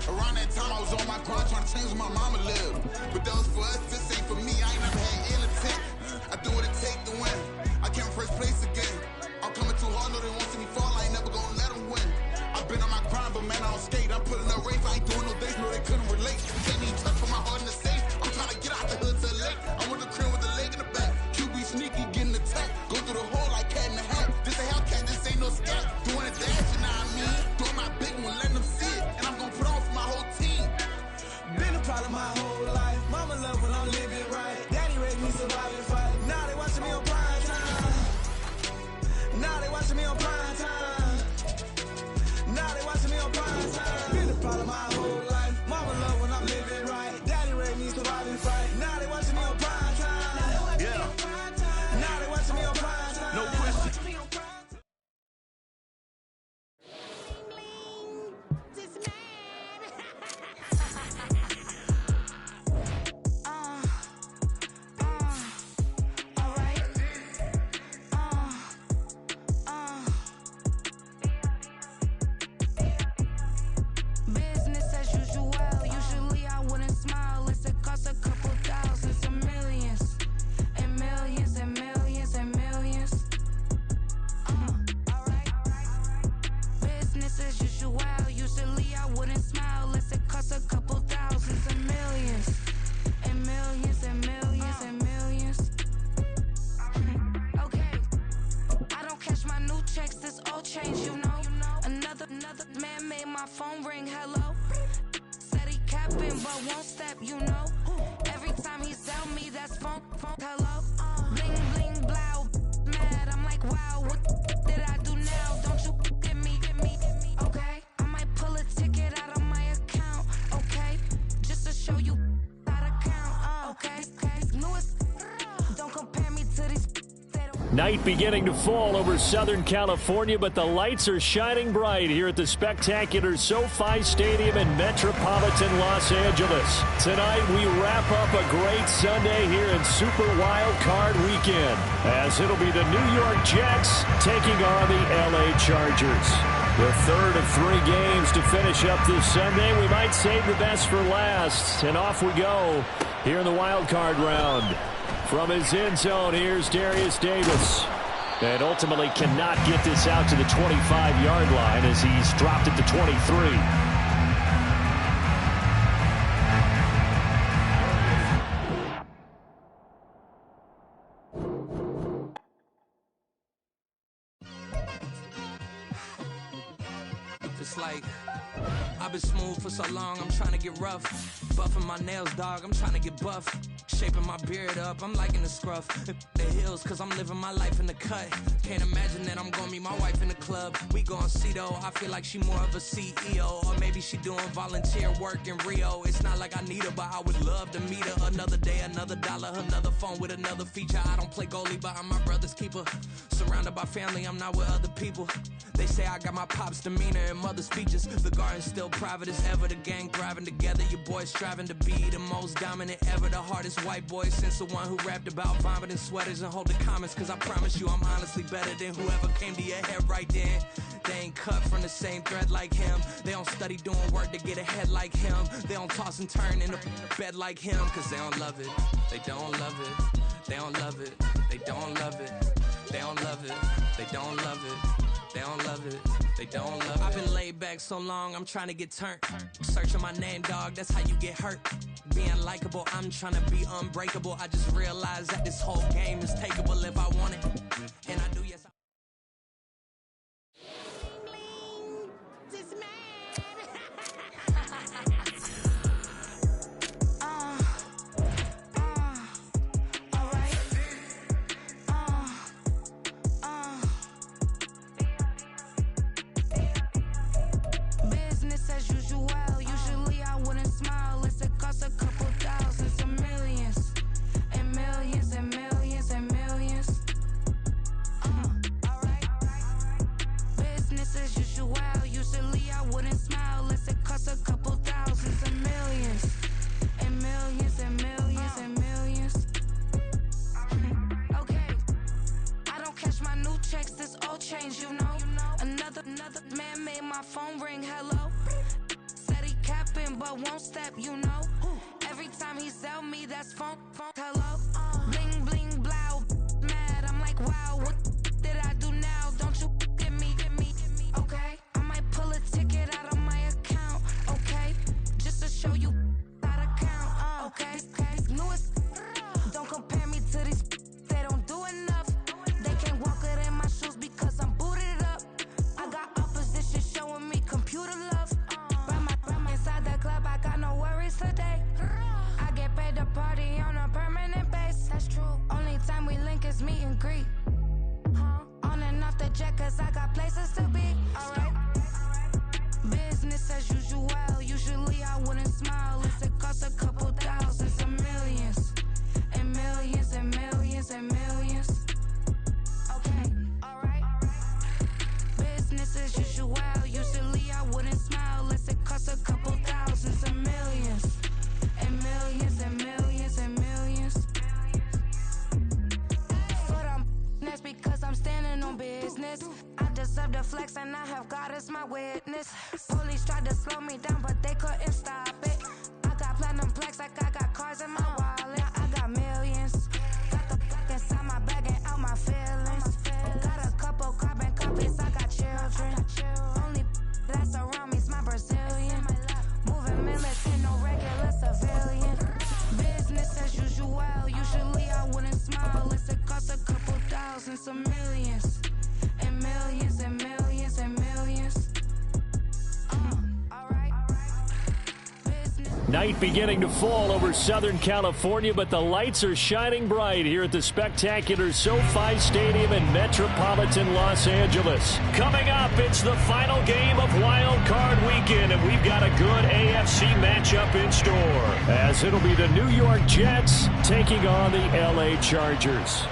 Around that time, I was on my grind trying to change where my mama lived. But that was for us, this ain't for me. I ain't never had ill intent. I do what it take to win. I came in first place again. I'm coming too hard, no, they won't see me fall. I ain't never gonna let them win. I've been on my grind, but man, I don't skate. I'm putting up race, I ain't doing no dates, no, they couldn't relate. Can't even touch for my heart in the safe. I'm trying to get out the hood to the lake. I'm with the crib with the leg in the back. QB sneaky, getting attacked. Go through the hole like cat in the hat. This a Hellcat, this ain't no scat. Doing a dash, you know what I mean? Doing my big one, letting them see it. And I'm gonna put on for my whole team. Been a problem my whole life. Mama love when I'm living right. Daddy raised me survive and fight. Now they watching me on prime time. Now they watching me on prime time. Now they watching me on prime time. Been a problem my whole life. Mama love when I'm living right. Daddy raised me survive and fight. Now they watching me on prime time. Yeah. Now they watching me on prime time. No question. Night beginning to fall over Southern California, but the lights are shining bright here at the spectacular SoFi Stadium in metropolitan Los Angeles. Tonight, we wrap up a great Sunday here in Super Wild Card Weekend, as it'll be the New York Jets taking on the LA Chargers. The third of 3 games to finish up this Sunday. We might save the best for last, and off we go here in the wild card round. From his end zone, here's Darius Davis. And ultimately cannot get this out to the 25-yard line as he's dropped it to 23. It's like I've been smooth for so long, I'm trying to get rough. Buffing my nails, dog, I'm trying to get buff. Shaping my beard up, I'm liking the scruff. The hills, cause I'm living my life in the cut. Can't imagine that I'm gonna meet my wife in the club. We gon' see though, I feel like she more of a CEO. Or maybe she doing volunteer work in Rio. It's not like I need her, but I would love to meet her. Another day, another dollar, another phone with another feature. I don't play goalie, but I'm my brother's keeper. Surrounded by family, I'm not with other people. They say I got my pop's demeanor and mother's features. The garden's still private as ever, the gang thriving together. Your boys striving to be the most dominant ever. The hardest white boy since the one who rapped about vomiting sweaters and holding comments. Cause I promise you I'm honestly better than whoever came to your head right then. They ain't cut from the same thread like him. They don't study doing work to get ahead like him. They don't toss and turn in the bed like him. Cause they don't love it, they don't love it. They don't love it, they don't love it. They don't love it, they don't love it. They don't love it, they don't love it. I've been laid back so long, I'm trying to get turned. Searching my name, dog, that's how you get hurt. Being likable, I'm trying to be unbreakable. I just realized that this whole game is takeable if I want it. And I do, yes, stepping but won't step, you know. Every time he sell me, that's funk, hello. Bling, bling, blow, mad, I'm like, wow, what did I do now? Don't you get me, okay? I might pull a ticket out of my account, okay? Just to show you how to count, okay? Newest, don't compare me to these, they don't do enough. They can't walk it in my shoes because I'm booted up. I got opposition showing me computer love. Run inside the club, I got no worries today. I get paid to party on a permanent base. That's true. Only time we link is meet and greet. On and off the jet, cause I got places to be. Alright. Business as usual. Usually I wouldn't smile if it cost a couple thousands and millions. And millions and millions and millions. Okay, alright. Business as usual. Usually I wouldn't smile unless it cost a couple thousands and millions. And millions and millions and millions. But that's because I'm standing on business. I deserve the flex and I have God as my witness. Police tried to slow me down but they couldn't stop it. I got platinum plaques like I got cars in my wallet. I got millions. Got the fuck inside my bag and out my feelings. Got a couple carbon copies, I got children. Only that's around me's my Brazilian. Moving militant, no regular civilian. Business as usual. Usually I wouldn't smile unless it cost a couple thousands of millions. And millions and millions and millions. Alright. Night beginning to fall over Southern California, but the lights are shining bright here at the spectacular SoFi Stadium in metropolitan Los Angeles. Coming up, it's the final game of Wild Card Weekend, and we've got a good AFC matchup in store, as it'll be the New York Jets taking on the LA Chargers.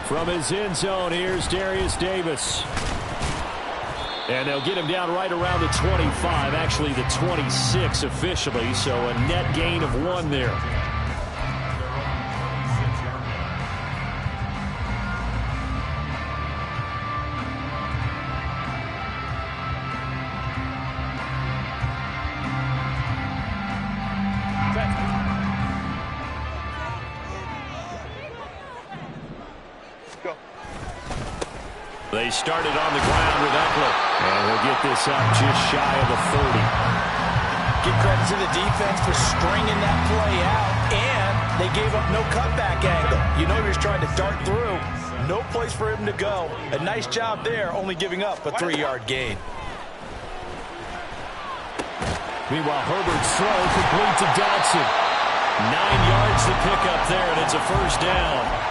From his end zone, here's Darius Davis. And they'll get him down right around the 25, actually the 26 officially, so a net gain of 1 there. They started on the ground with Eckler, and he'll get this up just shy of the 30. Give credit to the defense for stringing that play out, and they gave up no cutback angle. You know he was trying to dart through. No place for him to go. A nice job there, only giving up a 3-yard gain. Meanwhile, Herbert's throw complete to Dotson. 9 yards to pick up there, and it's a first down.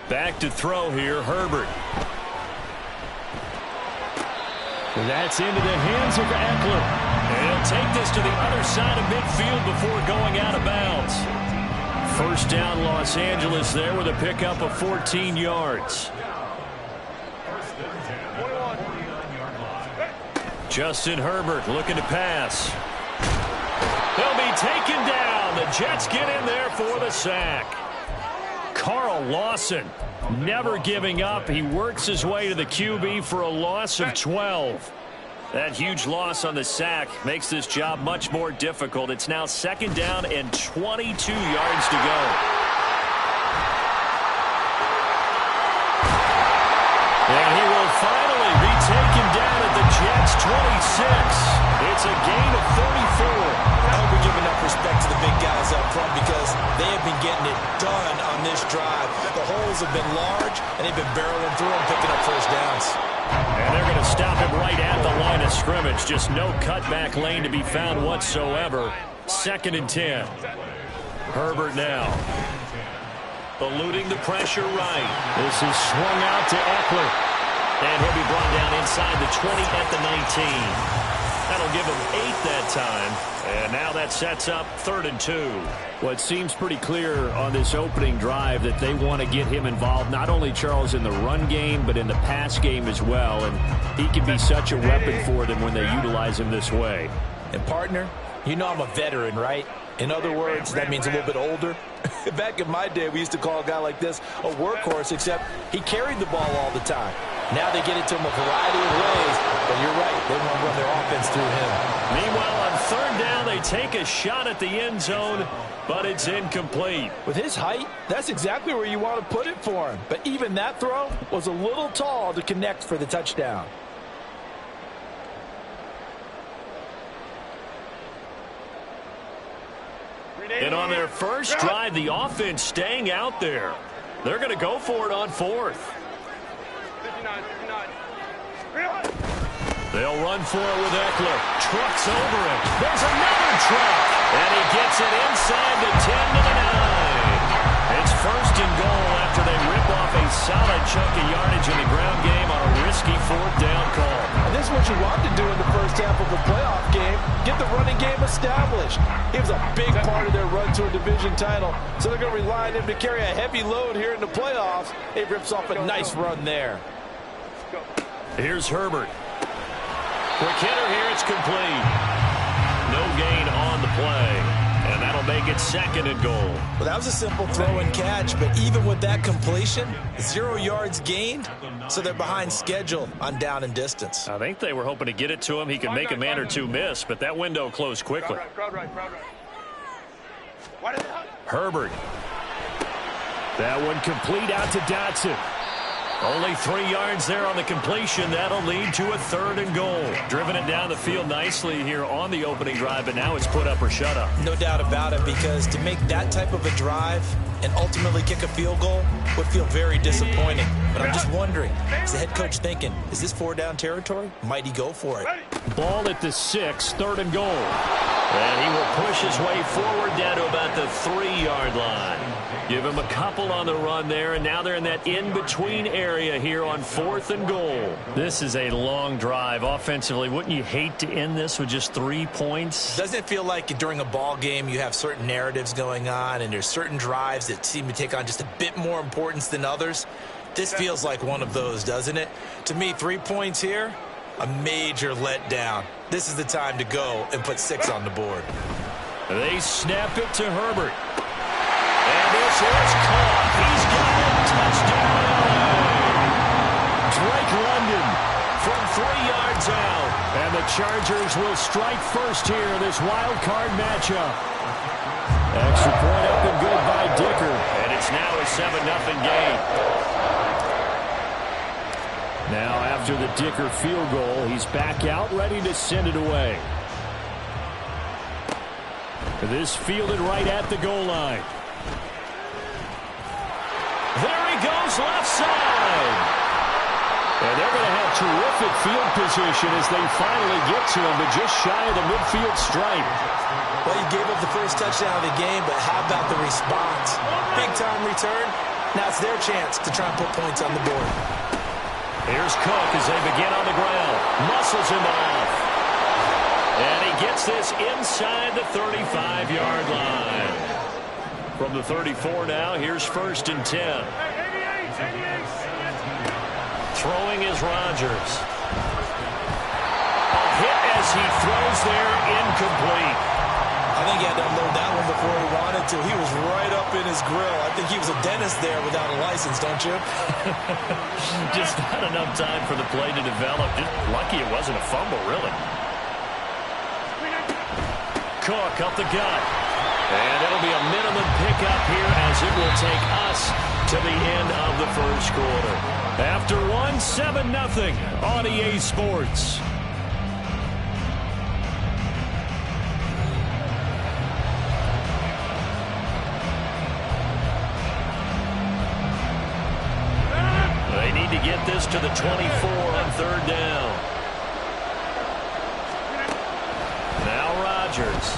Back to throw here, Herbert. And that's into the hands of Eckler. And he'll take this to the other side of midfield before going out of bounds. First down, Los Angeles there with a pickup of 14 yards. Justin Herbert looking to pass. He'll be taken down. The Jets get in there for the sack. Carl Lawson never giving up. He works his way to the QB for a loss of 12. That huge loss on the sack makes this job much more difficult. It's now second down and 22 yards to go. And he will finally be taken down at the Jets' 26. It's a gain of 34. I hope we give enough respect to the big guys up front because they have been getting it done on this drive. The holes have been large, and they've been barreling through and picking up first downs. And they're going to stop him right at the line of scrimmage. Just no cutback lane to be found whatsoever. 2nd and 10. Herbert now. Eluding the pressure right. This is swung out to Eckler. And he'll be brought down inside the 20 at the 19. That'll give him 8 that time. And now that sets up 3rd and 2. Well, it seems pretty clear on this opening drive that they want to get him involved, not only, Charles, in the run game, but in the pass game as well. And he can be such a weapon for them when they utilize him this way. And, partner, you know I'm a veteran, right? In other words, that means a little bit older. Back in my day, we used to call a guy like this a workhorse, except he carried the ball all the time. Now they get it to him a variety of ways, but you're right, they want to run their offense through him. Meanwhile, on 3rd down, they take a shot at the end zone, but it's incomplete. With his height, that's exactly where you want to put it for him. But even that throw was a little tall to connect for the touchdown. And on their first drive, the offense staying out there. They're going to go for it on 4th. They'll run for it with Eckler. Trucks over him. There's another truck. And he gets it inside the 10 to the 9. It's 1st and goal after they rip off a solid chunk of yardage in the ground game on a risky 4th down call. And this is what you want to do in the first half of a playoff game. Get the running game established. He was a big part of their run to a division title. So they're going to rely on him to carry a heavy load here in the playoffs. It rips off a nice run there. Here's Herbert. Quick hitter here, it's complete. No gain on the play. And that'll make it 2nd and goal. Well, that was a simple throw and catch, but even with that completion, 0 yards gained, so they're behind schedule on down and distance. I think they were hoping to get it to him. He could make a man or two miss, but that window closed quickly. Herbert. That one complete out to Dotson. Only 3 yards there on the completion. That'll lead to a 3rd and goal. Driven it down the field nicely here on the opening drive, but now it's put up or shut up. No doubt about it, because to make that type of a drive and ultimately kick a field goal would feel very disappointing. But I'm just wondering, is the head coach thinking, is this 4-down territory? Might he go for it? Ball at the 6, 3rd and goal. And he will push his way forward down to about the 3-yard line. Give him a couple on the run there, and now they're in that in-between area here on 4th and goal. This is a long drive offensively. Wouldn't you hate to end this with just 3 points? Doesn't it feel like during a ball game you have certain narratives going on, and there's certain drives that seem to take on just a bit more importance than others? This feels like one of those, doesn't it? To me, 3 points here, a major letdown. This is the time to go and put 6 on the board. They snap it to Herbert. And this is caught. He's got it. Touchdown. Drake London from 3 yards out. And the Chargers will strike first here in this wild card matchup. Extra point up and good by Dicker. And it's now a 7-0 game. Now after the Dicker field goal, he's back out ready to send it away. This fielded right at the goal line. There he goes, left side. And they're going to have terrific field position as they finally get to him, but just shy of the midfield stripe. Well, he gave up the first touchdown of the game, but how about the response? Big-time return. Now it's their chance to try and put points on the board. Here's Cook as they begin on the ground. Muscles him off. And he gets this inside the 35-yard line. From the 34 now, here's 1st and 10. Throwing is Rodgers. A hit as he throws there, incomplete. I think he had to unload that one before he wanted to. He was right up in his grill. I think he was a dentist there without a license, don't you? Just not enough time for the play to develop. Just lucky it wasn't a fumble, really. Cook up the gut. And it'll be a minimum pickup here as it will take us to the end of the first quarter. After 7-0 on EA Sports. They need to get this to the 24 on 3rd down. Now Rodgers.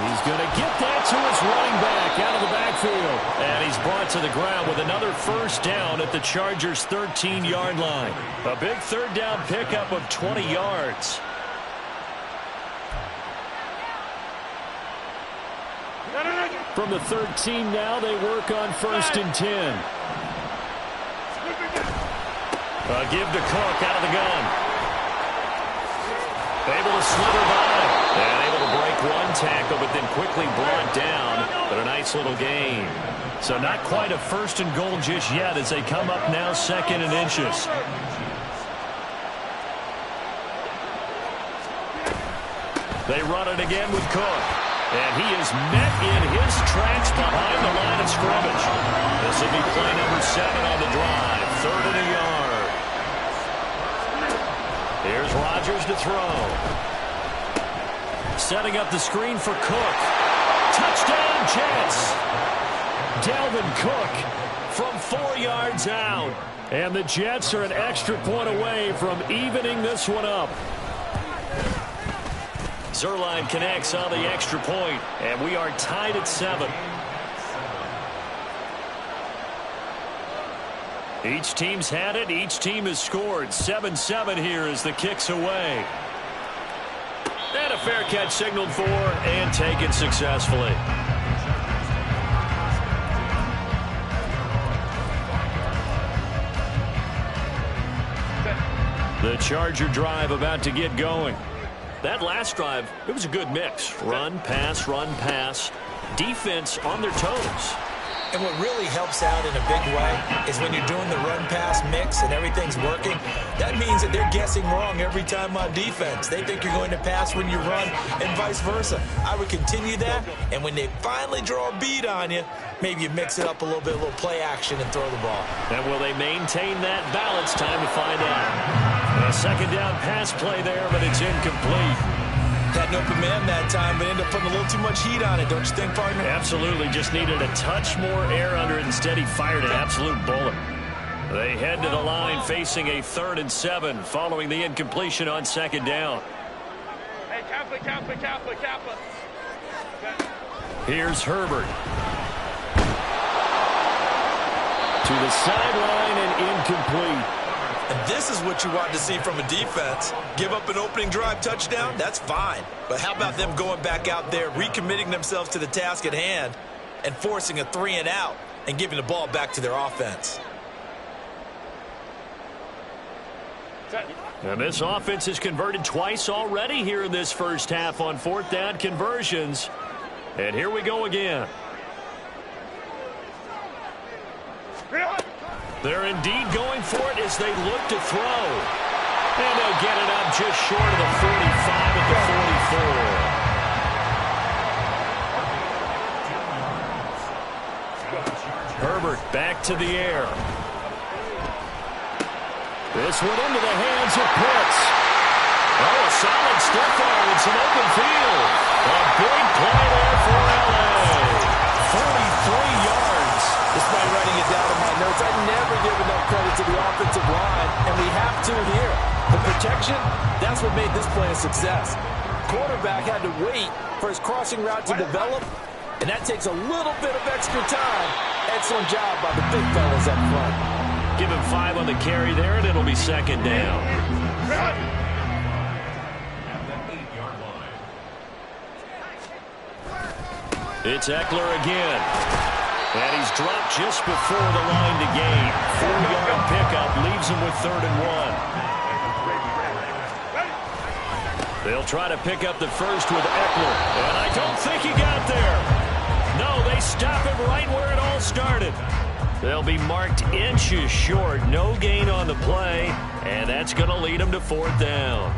He's going to get that to his running back out of the backfield. And he's brought to the ground with another first down at the Chargers' 13-yard line. A big third down pickup of 20 yards. From the 13 now, they work on 1st and 10. A give to Cook out of the gun. Able to slither by. And able to break one tackle, but then quickly brought down. But a nice little gain. So not quite a 1st and goal just yet as they come up now 2nd and inches. They run it again with Cook. And he is met in his tracks behind the line of scrimmage. This will be play number 7 on the drive. 3rd and a yard. Here's Rodgers to throw. Setting up the screen for Cook. Touchdown, Jets. Dalvin Cook from 4 yards out. And the Jets are an extra point away from evening this one up. Zuerlein connects on the extra point, and we are tied at 7. Each team's had it. Each team has scored. 7-7 here as the kick's away. And a fair catch signaled for and taken successfully. The Charger drive about to get going. That last drive, it was a good mix. Run, pass, defense on their toes. And what really helps out in a big way is when you're doing the run-pass mix and everything's working, that means that they're guessing wrong every time on defense. They think you're going to pass when you run and vice versa. I would continue that, and when they finally draw a beat on you, maybe you mix it up a little bit, a little play action and throw the ball. And will they maintain that balance? Time to find out. A 2nd down pass play there, but it's incomplete. Had an open man that time, but ended up putting a little too much heat on it, don't you think, partner? Absolutely. Just needed a touch more air under it. Instead, he fired an absolute bullet. They head to the line facing a 3rd and 7 following the incompletion on 2nd down. Hey, Kappa. Here's Herbert. To the sideline and incomplete. And this is what you want to see from a defense. Give up an opening drive touchdown, that's fine. But how about them going back out there, recommitting themselves to the task at hand, and forcing a 3 and out, and giving the ball back to their offense. And this offense has converted twice already here in this first half on 4th down conversions. And here we go again. They're indeed going for it as they look to throw. And they'll get it up just short of the 45 at the 44. Herbert back to the air. This one into the hands of Pitts. Oh, a solid stiff arm. It's an open field. A big play there for L.A. 43 yards. Despite writing it down in my notes, I never give enough credit to the offensive line, and we have to here. The protection, that's what made this play a success. Quarterback had to wait for his crossing route to develop, and that takes a little bit of extra time. Excellent job by the big fellas up front. Give him 5 on the carry there, and it'll be 2nd down. It's Eckler again. And he's dropped just before the line to gain. 4-yard pickup leaves him with 3rd and 1. They'll try to pick up the first with Eckler. And I don't think he got there. No, they stop him right where it all started. They'll be marked inches short. No gain on the play. And that's going to lead them to 4th down.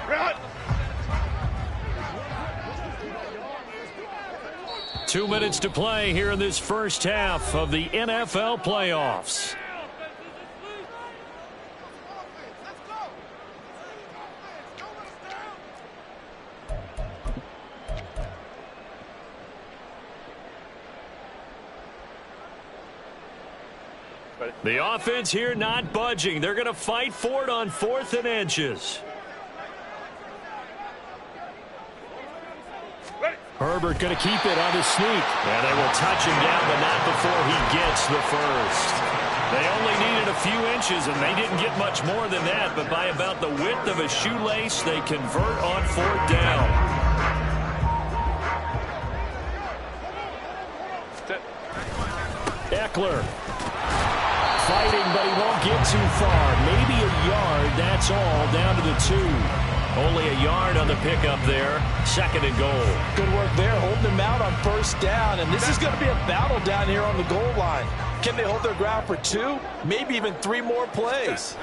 Run! 2 minutes to play here in this first half of the NFL playoffs. Ready? The offense here not budging. They're going to fight for it on 4th and inches. Herbert going to keep it on his sneak. And they will touch him down, but not before he gets the first. They only needed a few inches, and they didn't get much more than that. But by about the width of a shoelace, they convert on 4th down. Eckler. Fighting, but he won't get too far. Maybe a yard, that's all, down to the 2. Only a yard on the pickup there. 2nd and goal. Good work there, holding them out on 1st down. And this is going to be a battle down here on the goal line. Can they hold their ground for 2? Maybe even 3 more plays.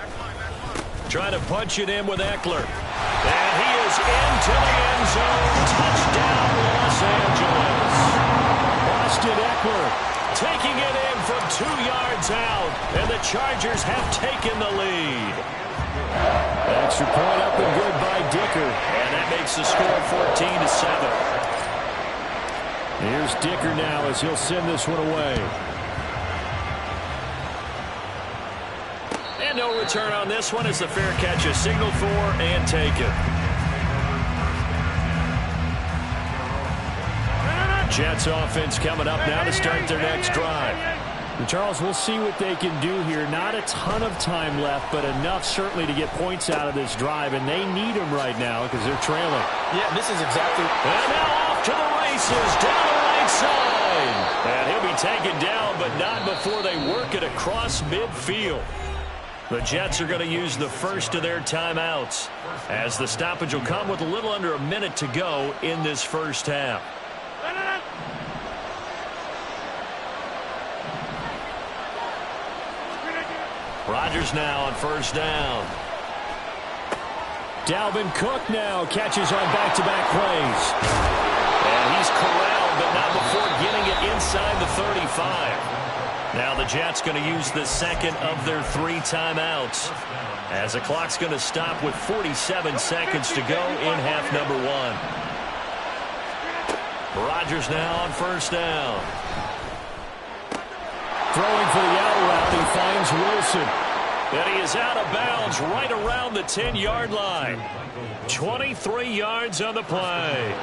Trying to punch it in with Eckler. And he is into the end zone. Touchdown, Los Angeles. Austin Eckler taking it in from 2 yards out. And the Chargers have taken the lead. Extra point up and good by Dicker. And that makes the score 14-7. Here's Dicker now as he'll send this one away. And no return on this one as the fair catch is signaled for and taken. Jets offense coming up now to start their next drive. And Charles, we'll see what they can do here. Not a ton of time left, but enough certainly to get points out of this drive, and they need them right now because they're trailing. Yeah, this is exactly. And now off to the races, down the right side. And he'll be taken down, but not before they work it across midfield. The Jets are going to use the first of their timeouts as the stoppage will come with a little under a minute to go in this first half. Rodgers now on 1st down. Dalvin Cook now catches on back-to-back plays. And he's corralled, but not before getting it inside the 35. Now the Jets going to use the 2nd of their 3 timeouts as the clock's going to stop with 47 seconds to go in half number 1. Rodgers now on 1st down. Throwing for the out route, he finds Wilson. And he is out of bounds right around the 10-yard line. 23 yards on the play.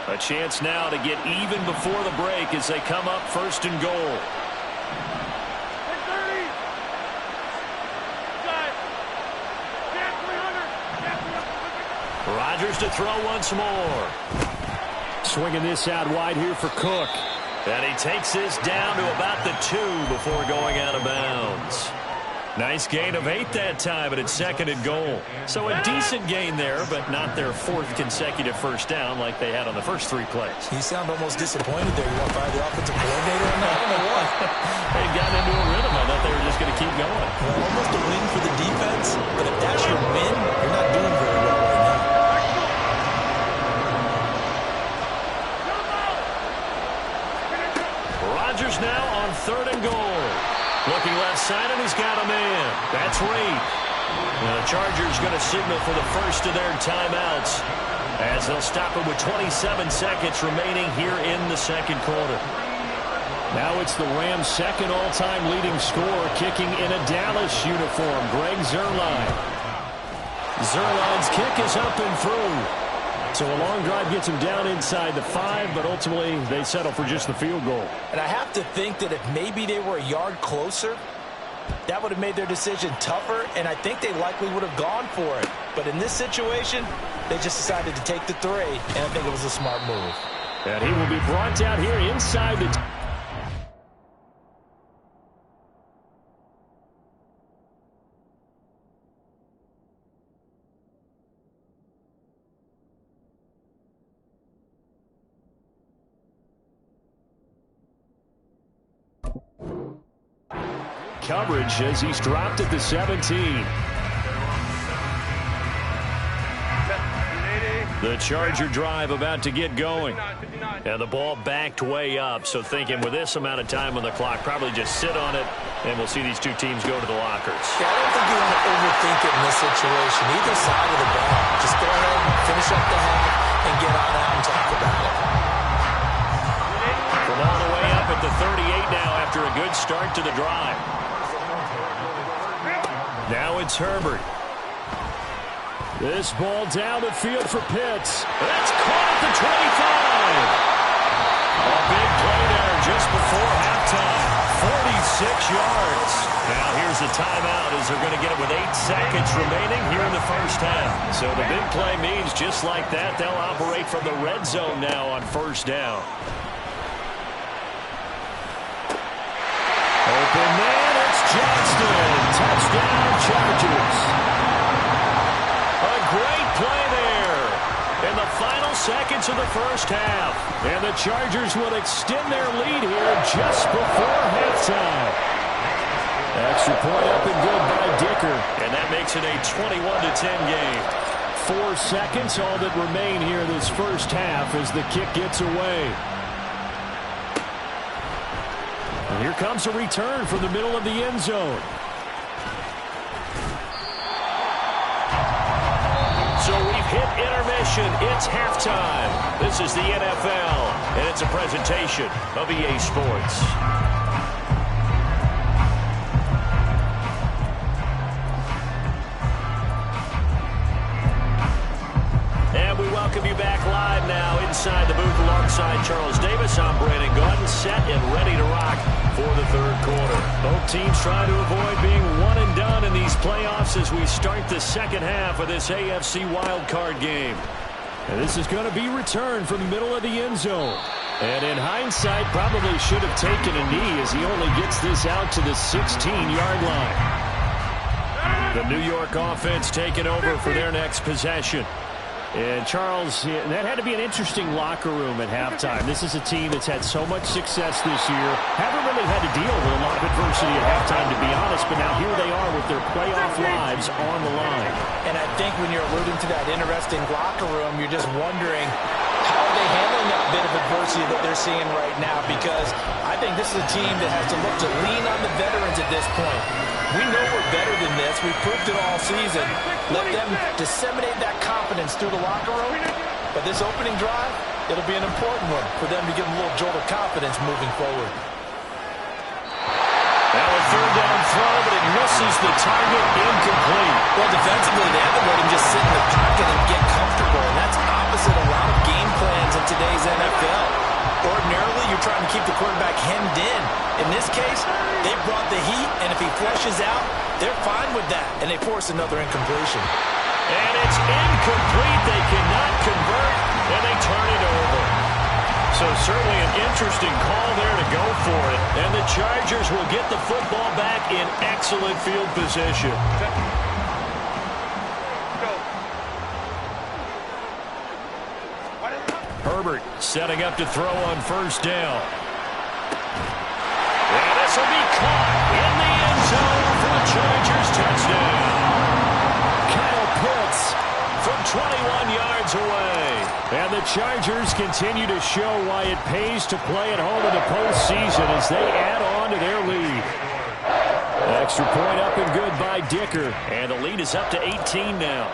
A chance now to get even before the break as they come up 1st and goal. Rodgers to throw once more. Swinging this out wide here for Cook. And he takes this down to about the 2 before going out of bounds. Nice gain of 8 that time, and it's 2nd and goal. So a decent gain there, but not their 4th consecutive first down like they had on the first 3 plays. You sound almost disappointed there. You want to fire the offensive coordinator on that? I don't know what. They got into a rhythm. I thought they were just going to keep going. Well, almost a win for the defense, but if that's your win, you're not doing very well right now. Rodgers now on 3rd and goal. Looking left side, and he's got a man. That's Reed. The Chargers going to signal for the first of their timeouts as they'll stop it with 27 seconds remaining here in the 2nd quarter. Now it's the Rams' 2nd all-time leading scorer kicking in a Dallas uniform, Greg Zuerlein. Zuerlein's kick is up and through. So a long drive gets them down inside the 5, but ultimately they settle for just the field goal. And I have to think that if maybe they were a yard closer, that would have made their decision tougher, and I think they likely would have gone for it. But in this situation, they just decided to take the 3, and I think it was a smart move. And he will be brought down here inside the... Coverage as he's dropped at the 17. The Charger drive about to get going. And the ball backed way up, so thinking with this amount of time on the clock, probably just sit on it, and we'll see these 2 teams go to the lockers. Yeah, I don't think you want to overthink it in this situation. Either side of the ball. Just go ahead and finish up the half and get on out and talk about it. From all the way up at the 38 now after a good start to the drive. Now it's Herbert. This ball down the field for Pitts. That's caught at the 25. A big play there just before halftime. 46 yards. Now here's a timeout as they're going to get it with 8 seconds remaining here in the first half. So the big play means just like that, they'll operate from the red zone now on first down. Open man, it's Johnston. Touchdown, Chargers. A great play there in the final seconds of the first half. And the Chargers will extend their lead here just before halftime. Extra point up and good by Dicker. And that makes it a 21-10 game. 4 seconds, all that remain here this first half as the kick gets away. And here comes a return from the middle of the end zone. So we've hit intermission. It's halftime. This is the NFL, and it's a presentation of EA Sports. And we welcome you back live now inside the booth alongside Charles Davis. I'm Brandon Gaudin, set and ready to rock for the third quarter. Both teams trying to avoid being one and done in these playoffs as we start the second half of this AFC wildcard game. And this is going to be returned from the middle of the end zone. And in hindsight, probably should have taken a knee as he only gets this out to the 16-yard line. The New York offense taking over for their next possession. And Charles, that had to be an interesting locker room at halftime. This is a team that's had so much success this year. Haven't really had to deal with a lot of adversity at halftime, to be honest. But now here they are with their playoff lives on the line. And I think when you're alluding to that interesting locker room, you're just wondering how are they handling that bit of adversity that they're seeing right now. Because I think this is a team that has to look to lean on the veterans at this point. We know we're better than this. We've proved it all season. Let them disseminate that confidence through the locker room. But this opening drive, it'll be an important one for them to give them a little jolt of confidence moving forward. Now a third down throw, but it misses the target, incomplete. Well, defensively, they haven't let him just sit in the pocket and get comfortable. And that's opposite a lot of game plans in today's NFL. Ordinarily, you're trying to keep the quarterback hemmed in. In this case, they brought the heat, and if he flushes out, they're fine with that, and they force another incompletion. And it's incomplete. They cannot convert, and they turn it over. So certainly an interesting call there to go for it. And the Chargers will get the football back in excellent field position. Herbert setting up to throw on first down. And this will be caught in the end zone for the Chargers touchdown. Kyle Pitts from 21 yards away. And the Chargers continue to show why it pays to play at home in the postseason as they add on to their lead. Extra point up and good by Dicker. And the lead is up to 18 now.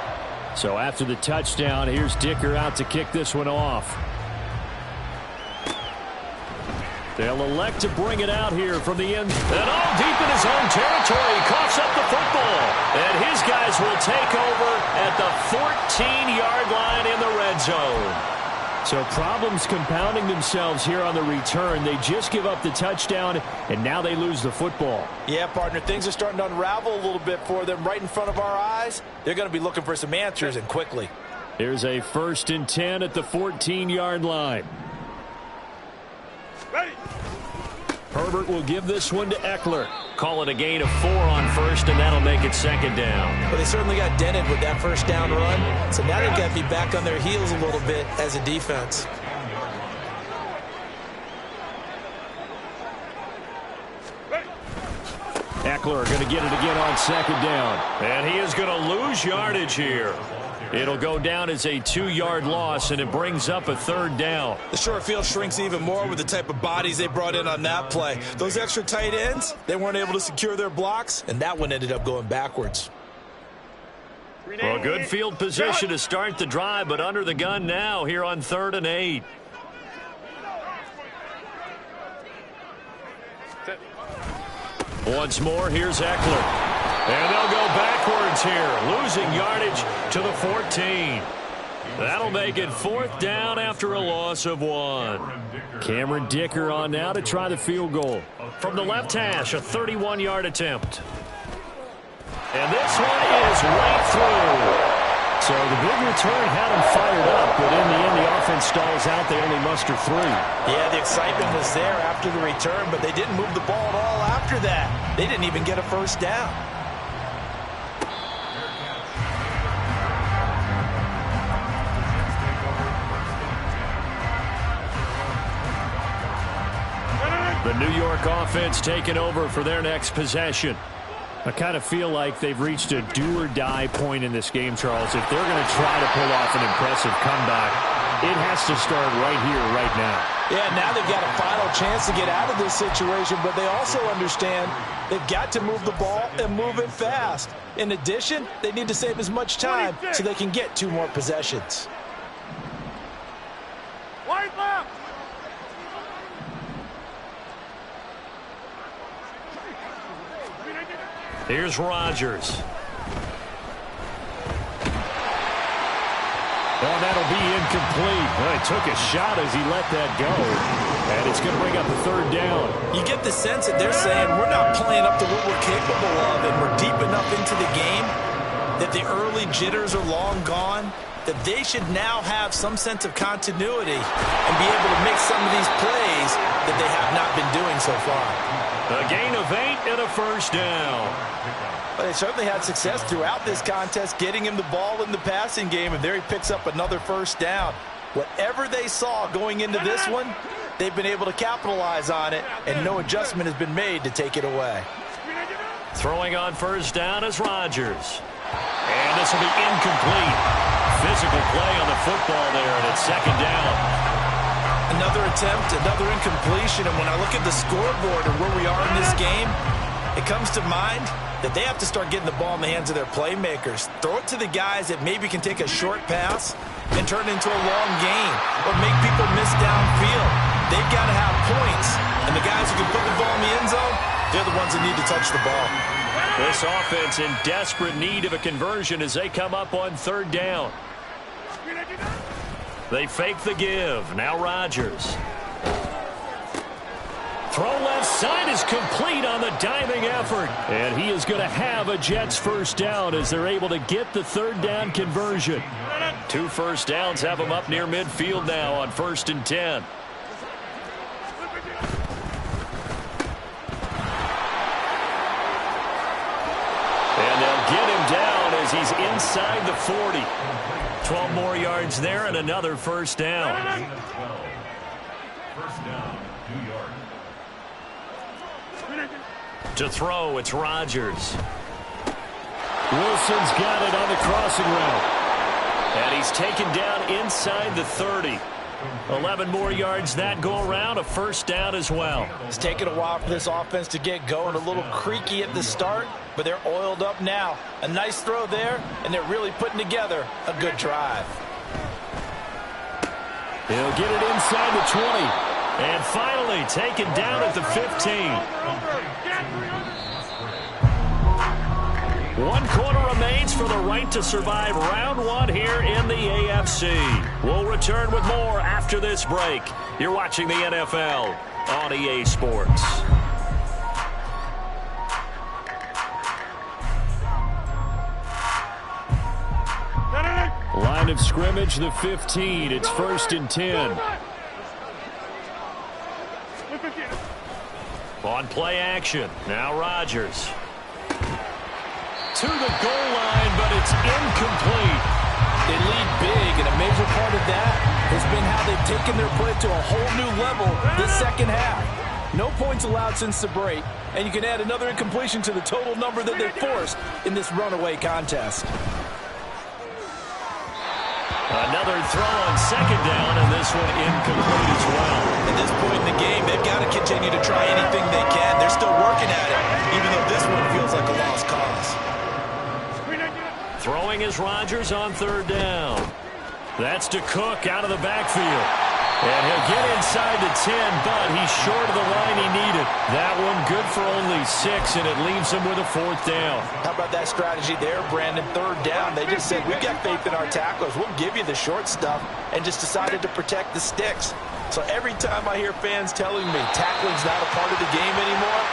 So after the touchdown, here's Dicker out to kick this one off. They'll elect to bring it out here from the end. And all deep in his own territory. He coughs up the football. And his guys will take over at the 14-yard line in the red zone. So problems compounding themselves here on the return. They just give up the touchdown, and now they lose the football. Yeah, partner, things are starting to unravel a little bit for them right in front of our eyes. They're going to be looking for some answers, and quickly. Here's a 1st and 10 at the 14-yard line. Ready. Herbert will give this one to Eckler. Call it a gain of 4 on first, and that'll make it 2nd down. Well, they certainly got dented with that first down run, so now they've got to be back on their heels a little bit as a defense. Eckler going to get it again on 2nd down. And he is going to lose yardage here. It'll go down as a 2-yard loss, and it brings up a 3rd down. The short field shrinks even more with the type of bodies they brought in on that play. Those extra tight ends, they weren't able to secure their blocks, and that one ended up going backwards. Well, good field position to start the drive, but under the gun now here on 3rd and 8. Once more, here's Eckler. And they'll go backwards here, losing yardage to the 14. That'll make it 4th down after a loss of 1. Cameron Dicker on now to try the field goal. From the left hash, a 31-yard attempt. And this one is right through. So the big return had him fired up, but in the end, the offense stalls out. They only muster 3. Yeah, the excitement was there after the return, but they didn't move the ball at all after that. They didn't even get a first down. The New York offense taking over for their next possession. I kind of feel like they've reached a do-or-die point in this game, Charles. If they're going to try to pull off an impressive comeback, it has to start right here, right now. Yeah, now they've got a final chance to get out of this situation, but they also understand they've got to move the ball and move it fast. In addition, they need to save as much time so they can get 2 more possessions. Wide left. Here's Rodgers. Oh, that'll be incomplete. Well, he took a shot as he let that go. And it's going to bring up a 3rd down. You get the sense that they're saying we're not playing up to what we're capable of, and we're deep enough into the game that the early jitters are long gone, that they should now have some sense of continuity and be able to make some of these plays that they have not been doing so far. A gain of 8 and a 1st down. But they certainly had success throughout this contest, getting him the ball in the passing game, and there he picks up another 1st down. Whatever they saw going into this one, they've been able to capitalize on it, and no adjustment has been made to take it away. Throwing on 1st down is Rodgers. And this will be incomplete. Physical play on the football there, and it's 2nd down. Another attempt, another incompletion, and when I look at the scoreboard and where we are in this game, it comes to mind that they have to start getting the ball in the hands of their playmakers. Throw it to the guys that maybe can take a short pass and turn it into a long gain or make people miss downfield. They've got to have points, and the guys who can put the ball in the end zone, they're the ones that need to touch the ball. This offense in desperate need of a conversion as they come up on 3rd down. They fake the give. Now Rodgers. Throw left side is complete on the diving effort. And he is going to have a Jets 1st down as they're able to get the 3rd down conversion. 2 1st downs have them up near midfield now on 1st and 10. And they'll get him down as he's inside the 40. 12 more yards there and another 1st down. 1st down, New York. To throw, it's Rodgers. Wilson's got it on the crossing route. And he's taken down inside the 30. 11 more yards that go around, a 1st down as well. It's taken a while for this offense to get going, a little creaky at the start, but they're oiled up now. A nice throw there, and they're really putting together a good drive. He'll get it inside the 20. And finally taken down at the 15. 1 quarter remains for the right to survive round 1 here in the AFC. We'll return with more after this break. You're watching the NFL on EA Sports. Line of scrimmage, the 15. It's 1st and 10. On play action, now Rodgers. To the goal line, but it's incomplete. They lead big, and a major part of that has been how they've taken their play to a whole new level this 2nd half. No points allowed since the break, and you can add another incompletion to the total number that they've forced in this runaway contest. Another throw on 2nd down, and this one incomplete as well. At this point in the game, they've got to continue to try anything they can. They're still working at it, even though this one feels like a lost cause. Throwing is Rodgers on 3rd down. That's to Cook out of the backfield. And he'll get inside the 10, but he's short of the line he needed. That one good for only 6, and it leaves him with a 4th down. How about that strategy there, Brandon? 3rd down. They just said, we've got faith in our tacklers. We'll give you the short stuff, and just decided to protect the sticks. So every time I hear fans telling me tackling's not a part of the game anymore,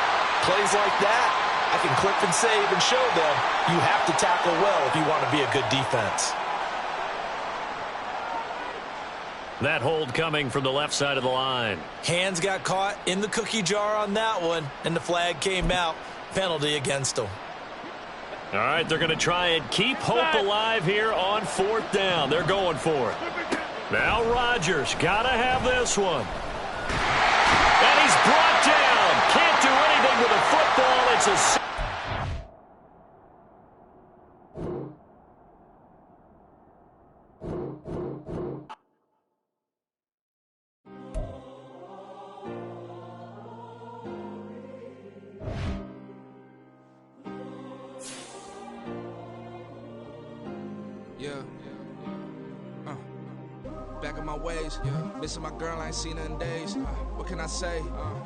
plays like that, I can click and save and show them you have to tackle well if you want to be a good defense. That hold coming from the left side of the line. Hands got caught in the cookie jar on that one, and the flag came out. Penalty against them. All right, they're going to try and keep hope alive here on 4th down. They're going for it. Now Rodgers got to have this one. And he's brought down. Can't do anything with a football. It's a... Back in my ways, missing my girl, I ain't seen her in days. What can I say?